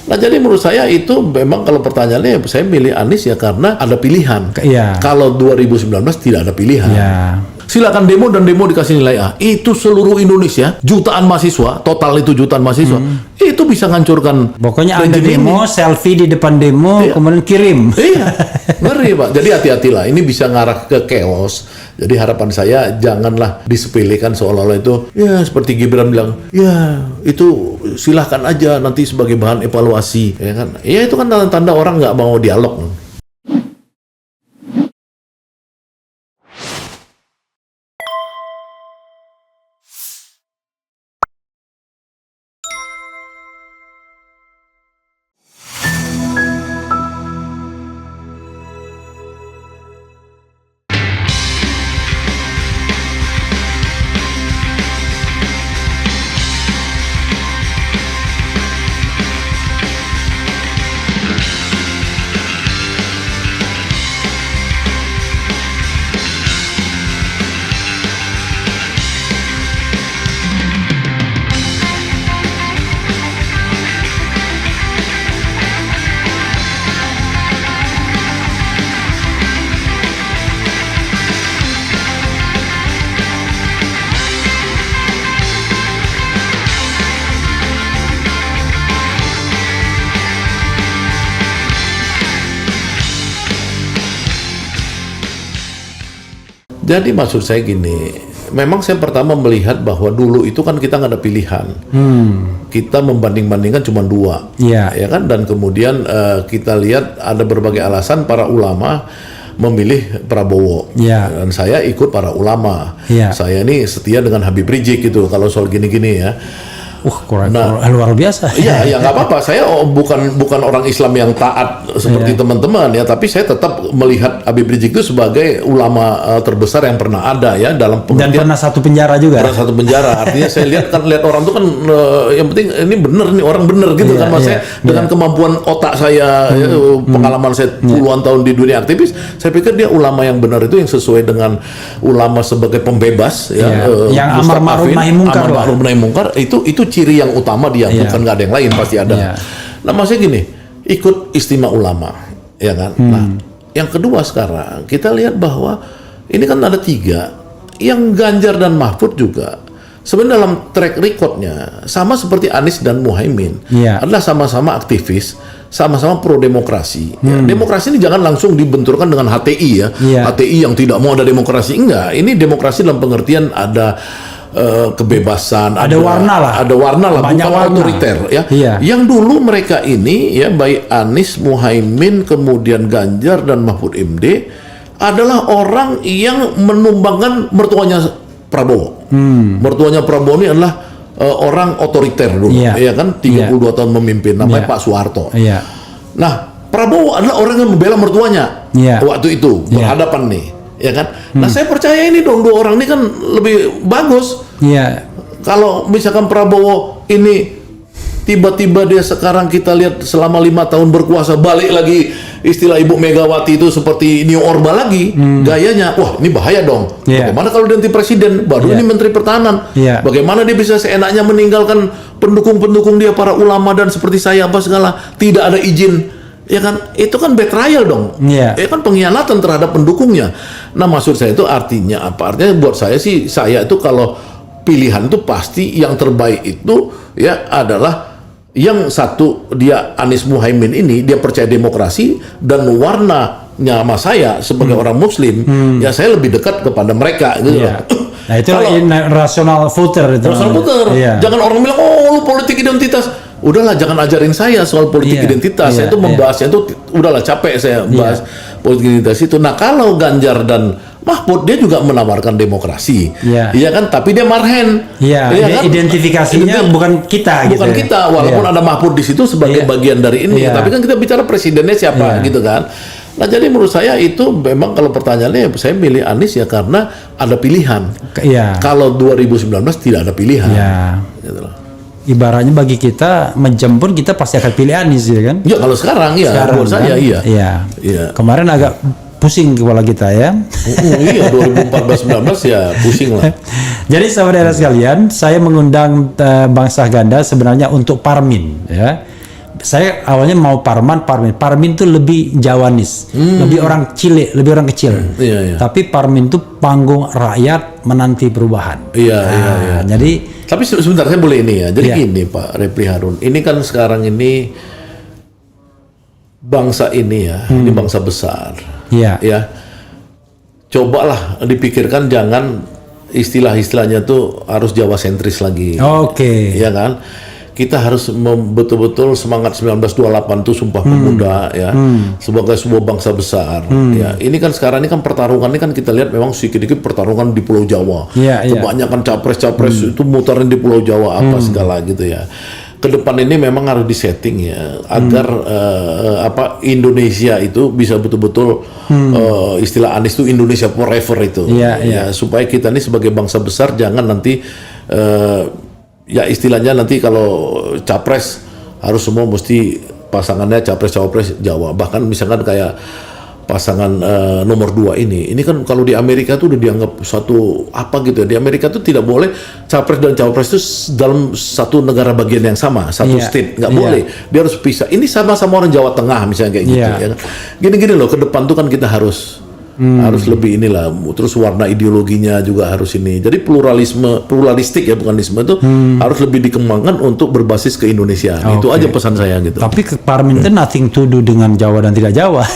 Nah jadi menurut saya itu memang kalau pertanyaannya saya milih Anies ya karena ada pilihan. Iya. Kalau 2019 tidak ada pilihan. Iya. Silakan demo dan demo dikasih nilai A. Itu seluruh Indonesia, jutaan mahasiswa, total itu jutaan mahasiswa, itu bisa ngancurkan. Pokoknya Anda rejim demo, ini. selfie di depan demo, Iya. kemudian kirim. Iya, ngeri Pak. Jadi hati-hatilah, ini bisa ngarah ke chaos. Jadi harapan saya janganlah disepelekan seolah-olah itu, ya seperti Gibran bilang, ya itu silahkan aja nanti sebagai bahan evaluasi, ya kan? Ya itu kan tanda-tanda orang nggak mau dialog. Jadi maksud saya gini, memang saya pertama melihat bahwa dulu itu kan kita nggak ada pilihan. Kita membanding-bandingkan cuma dua, Iya. ya kan? Dan kemudian kita lihat ada berbagai alasan para ulama memilih Prabowo. Iya. Dan saya ikut para ulama. Iya. Saya ini setia dengan Habib Rizik gitu kalau soal gini-gini ya. Luar biasa. Iya, ya nggak apa-apa. Saya bukan orang Islam yang taat seperti teman-teman ya, tapi saya tetap melihat Habib Rizik itu sebagai ulama terbesar yang pernah ada ya dalam Dan pernah satu penjara juga. Pernah satu penjara. Artinya saya lihat orang tuh kan yang penting ini bener nih orang bener gitu kan. Mas saya dengan kemampuan otak saya, pengalaman saya puluhan tahun di dunia aktivis, saya pikir dia ulama yang benar itu yang sesuai dengan ulama sebagai pembebas ya. Yang amar ma'ruf nahi mungkar. Amar ma'ruf nahi mungkar itu ciri yang utama dia, bukan nggak ada yang lain pasti ada. Nah maksudnya gini, ikut istimewa ulama, ya kan. Nah yang kedua sekarang kita lihat bahwa ini kan ada tiga, yang Ganjar dan Mahfud juga sebenarnya dalam track recordnya sama seperti Anies dan Muhaimin, adalah sama-sama aktivis, sama-sama pro demokrasi. Ya, demokrasi ini jangan langsung dibenturkan dengan HTI ya, HTI yang tidak mau ada demokrasi, enggak. Ini demokrasi dalam pengertian ada kebebasan, ada warna lah, bukan otoriter ya. Yang dulu mereka ini ya, baik Anies, Muhaimin, kemudian Ganjar dan Mahfud MD adalah orang yang menumbangkan mertuanya Prabowo. Mertuanya Prabowo ini adalah orang otoriter dulu, ya kan, 32 tahun memimpin, namanya Pak Soeharto. Nah, Prabowo adalah orang yang membela mertuanya waktu itu, berhadapan nih. Ya kan? Nah saya percaya ini dong, dua orang ini kan lebih bagus. Kalau misalkan Prabowo ini tiba-tiba dia sekarang kita lihat selama 5 tahun berkuasa, balik lagi istilah Ibu Megawati itu seperti New Orba lagi gayanya, wah ini bahaya dong. Bagaimana kalau nanti presiden, baru ini menteri pertahanan, bagaimana dia bisa seenaknya meninggalkan pendukung-pendukung dia, para ulama dan seperti saya apa segala, tidak ada izin. Ya kan, itu kan betrayal dong. Ya kan, pengkhianatan terhadap pendukungnya. Nah maksud saya itu artinya apa? Artinya buat saya sih, saya itu kalau pilihan itu pasti yang terbaik itu ya adalah yang satu, dia Anies Muhaimin ini dia percaya demokrasi dan warnanya sama saya sebagai orang Muslim, ya saya lebih dekat kepada mereka gitu. Nah itu rasional voter itu. Rasional voter. Jangan orang bilang lu politik identitas. Udahlah, jangan ajarin saya soal politik identitas. Saya itu membahasnya itu udahlah, capek saya bahas politik identitas itu. Nah kalau Ganjar dan Mahfud dia juga menawarkan demokrasi, iya kan? Tapi dia marhen, kan? Identifikasinya bukan kita, bukan gitu. Kita. Walaupun ada Mahfud di situ sebagai bagian dari ini, tapi kan kita bicara presidennya siapa, gitu kan? Nah jadi menurut saya itu memang kalau pertanyaannya saya milih Anies ya karena ada pilihan. Kalau 2019 tidak ada pilihan. Gitu loh. Ibaratnya bagi kita menjemput, kita pasti akan pilih Anies ya kan? Ya kalau sekarang buat saya iya. Kemarin agak pusing kepala kita ya. Iya 2014-19 ya pusing lah. Jadi saudara sekalian, saya mengundang Bang Saganda sebenarnya untuk Parmin ya. saya awalnya mau Parmin tuh lebih Jawanis, lebih orang Chile, lebih orang kecil. Iya. Tapi Parmin tuh panggung rakyat menanti perubahan. Iya. Jadi Tapi sebentar saya boleh ini ya. Jadi Iya. gini Pak Repli Harun, ini kan sekarang ini bangsa ini ya, ini bangsa besar. Iya. Ya. Cobalah dipikirkan jangan istilah-istilahnya tuh harus Jawa sentris lagi. Oke. Ya kan? Kita harus betul-betul semangat 1928 itu Sumpah Pemuda ya, sebagai sebuah bangsa besar. Ya, ini kan sekarang ini kan pertarungan ini kan kita lihat memang sedikit-sedikit pertarungan di Pulau Jawa. Iya. Kebanyakan capres-capres itu muterin di Pulau Jawa apa segala gitu ya. Ke depan ini memang harus disetting ya agar Indonesia itu bisa betul-betul istilah Anies itu Indonesia forever itu. Iya. Ya, supaya kita ini sebagai bangsa besar jangan nanti ya istilahnya nanti kalau capres harus semua mesti pasangannya capres-cawapres Jawa. Bahkan misalkan kayak pasangan nomor 2 ini kan kalau di Amerika tuh udah dianggap satu apa gitu ya. Di Amerika tuh tidak boleh capres dan cawapres itu dalam satu negara bagian yang sama, satu state, nggak boleh. Dia harus pisah. Ini sama-sama orang Jawa Tengah misalnya kayak gitu ya. Gini-gini loh, ke depan tuh kan kita harus lebih inilah, terus warna ideologinya juga harus ini. Jadi pluralistik ya, bukanisme itu harus lebih dikembangkan untuk berbasis ke Indonesia. Itu aja pesan saya gitu. Tapi Parmin itu nothing to do dengan Jawa dan tidak Jawa.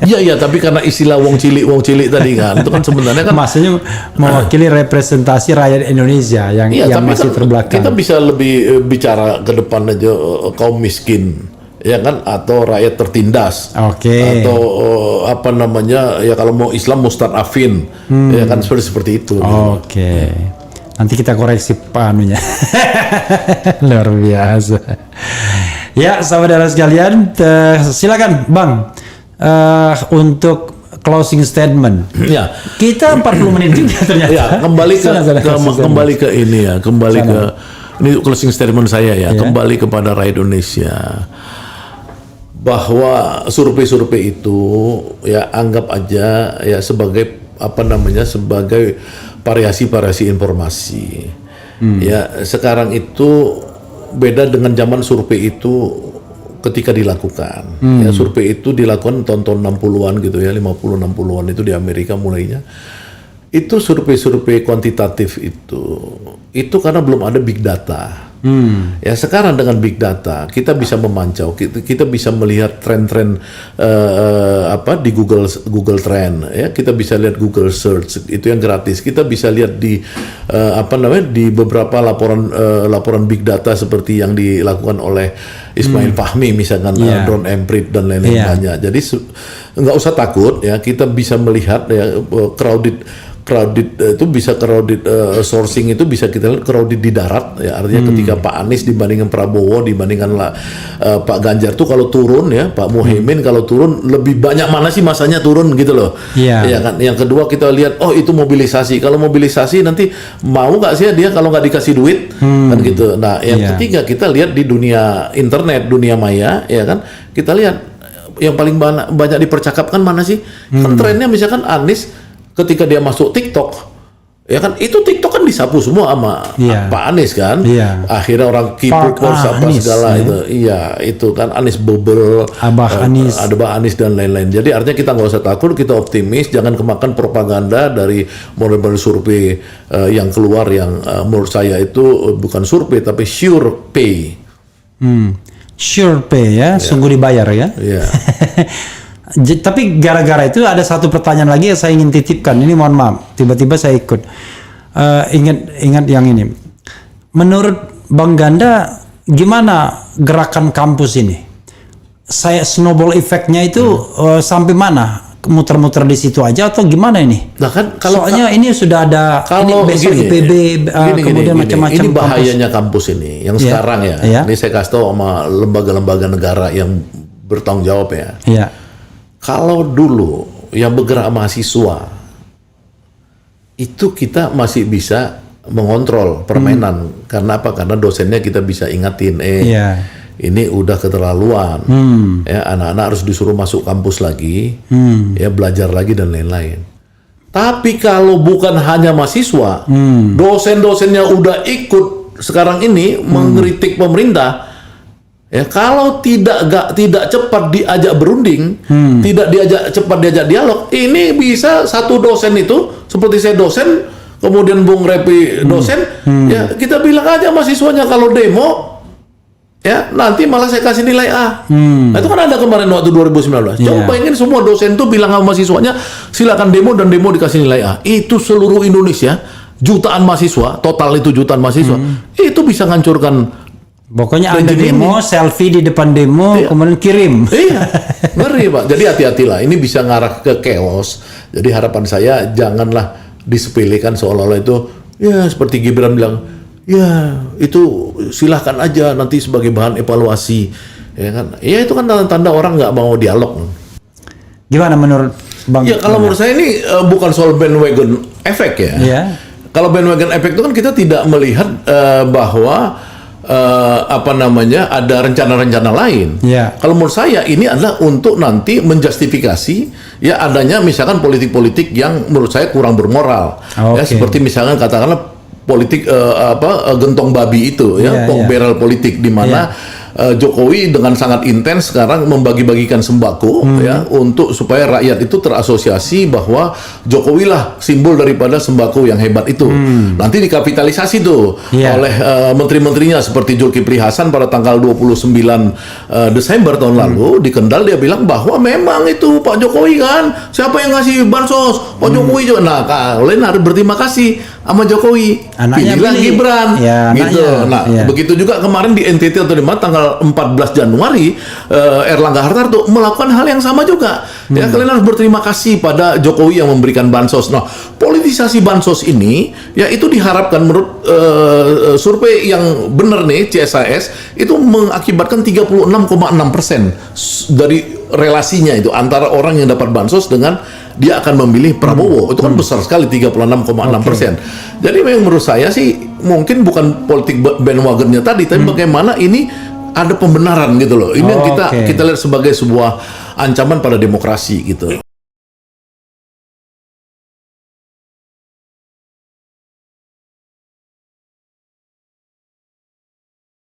Iya, tapi karena istilah wong cilik tadi kan, itu kan sebenarnya kan maksudnya mewakili representasi rakyat Indonesia yang masih kan terbelakang. Kita bisa lebih bicara ke depan aja kaum miskin. Ya kan, atau rakyat tertindas, atau apa namanya ya, kalau mau Islam mustadafin, ya kan seperti itu. Oke. Nanti kita koreksi panunya. Luar biasa. Ya, saudara sekalian, silakan Bang untuk closing statement. Ya. Kita 40 menit juga ternyata. Ya, kembali ke ini ya, ini closing statement saya ya, kembali kepada rakyat Indonesia. Bahwa survei-survei itu ya anggap aja ya sebagai sebagai variasi informasi. Ya, sekarang itu beda dengan zaman survei itu ketika dilakukan. Ya, survei itu dilakukan tahun 60-an gitu ya, 50-60-an itu di Amerika mulainya. Itu survei-survei kuantitatif itu karena belum ada big data. Ya, sekarang dengan big data kita bisa memantau, kita bisa melihat tren-tren di Google Trend ya, kita bisa lihat Google Search itu yang gratis, kita bisa lihat di di beberapa laporan big data seperti yang dilakukan oleh Ismail Fahmi misalkan, Drone Emprit dan lain-lain banyak. Jadi nggak usah takut ya, kita bisa melihat ya crowded itu bisa crowded sourcing itu bisa kita lihat crowded di darat ya, artinya ketika Pak Anies dibandingkan Prabowo dibandingkan Pak Ganjar tuh kalau turun ya, Pak Muhaimin kalau turun lebih banyak mana sih masanya turun gitu loh. Ya kan. Yang kedua kita lihat itu mobilisasi. Kalau mobilisasi nanti mau nggak sih dia kalau nggak dikasih duit kan gitu. Nah, yang ketiga kita lihat di dunia internet, dunia maya ya kan, kita lihat yang paling banyak dipercakapkan mana sih? Kan trennya misalkan Anies ketika dia masuk TikTok, ya kan itu TikTok kan disapu semua sama Pak Anies kan. Akhirnya orang K-popers apa segala itu. Iya, itu kan Anies Bobel, Abah Anies dan lain-lain. Jadi artinya kita nggak usah takut, kita optimis, jangan kemakan propaganda dari model-model survei yang keluar yang menurut saya itu bukan survei tapi sure pay. Sure pay ya, sungguh dibayar ya. Tapi gara-gara itu ada satu pertanyaan lagi yang saya ingin titipkan. Ini mohon maaf, tiba-tiba saya ikut. Ingat yang ini. Menurut Bang Ganda, gimana gerakan kampus ini? Saya snowball effect-nya itu sampai mana? Muter-muter di situ aja atau gimana ini? Nah kan soalnya ini sudah ada kalau besok IPB kemudian macam-macam. Ini bahayanya kampus ini yang sekarang ya. Ini saya kasih tahu sama lembaga-lembaga negara yang bertanggung jawab ya. Kalau dulu yang bergerak mahasiswa itu kita masih bisa mengontrol permainan. Karena apa? Karena dosennya kita bisa ingatin ini udah keterlaluan. Ya, anak-anak harus disuruh masuk kampus lagi, ya belajar lagi dan lain-lain. Tapi kalau bukan hanya mahasiswa, dosen-dosennya udah ikut sekarang ini mengkritik pemerintah. Ya, kalau tidak cepat diajak berunding, tidak cepat diajak dialog, ini bisa satu dosen itu seperti saya dosen, kemudian Bung Repi dosen, ya kita bilang aja mahasiswanya kalau demo, ya nanti malah saya kasih nilai A. Nah, itu kan ada kemarin waktu 2019. Coba bayangin semua dosen tuh bilang sama mahasiswanya silakan demo dan demo dikasih nilai A. Itu seluruh Indonesia, jutaan mahasiswa, total itu jutaan mahasiswa, itu bisa ngancurkan. Pokoknya ada demo, selfie di depan demo, kemudian kirim. Iya, ngeri Pak. Jadi hati-hatilah, ini bisa ngarah ke chaos. Jadi harapan saya janganlah disepelekan seolah-olah itu, ya seperti Gibran bilang, ya itu silahkan aja nanti sebagai bahan evaluasi. Ya kan? Ya itu kan tanda-tanda orang nggak mau dialog. Gimana menurut Bang? Ya kalau menurut saya ini bukan soal bandwagon effect ya. Iya. Kalau bandwagon effect itu kan kita tidak melihat bahwa ada rencana-rencana lain. Yeah. Kalau menurut saya ini adalah untuk nanti menjustifikasi ya adanya misalkan politik-politik yang menurut saya kurang bermoral. Ya seperti misalkan katakanlah politik gentong babi itu ya, pork barrel politik di mana Jokowi dengan sangat intens sekarang membagi-bagikan sembako ya untuk supaya rakyat itu terasosiasi bahwa Jokowi lah simbol daripada sembako yang hebat itu. Nanti dikapitalisasi tuh oleh menteri-menterinya seperti Zulkifli Hasan pada tanggal 29 Desember tahun lalu di Kendal dia bilang bahwa memang itu Pak Jokowi kan siapa yang ngasih bansos Pak Jokowi juga. Nah kalian harus berterima kasih sama Jokowi. Pilihlah Gibran gitu. Nah begitu juga kemarin di NTT atau di mana tanggal 14 Januari Erlangga Hartarto melakukan hal yang sama juga. Ya kalian harus berterima kasih pada Jokowi yang memberikan bansos. Nah, politisasi bansos ini ya itu diharapkan menurut survei yang benar nih CSIS itu mengakibatkan 36,6% dari relasinya itu antara orang yang dapat bansos dengan dia akan memilih Prabowo. Itu kan besar sekali 36,6%. Jadi memang menurut saya sih mungkin bukan politik bandwagonnya tadi, tapi bagaimana ini ada pembenaran gitu loh. Ini yang kita lihat sebagai sebuah ancaman pada demokrasi gitu.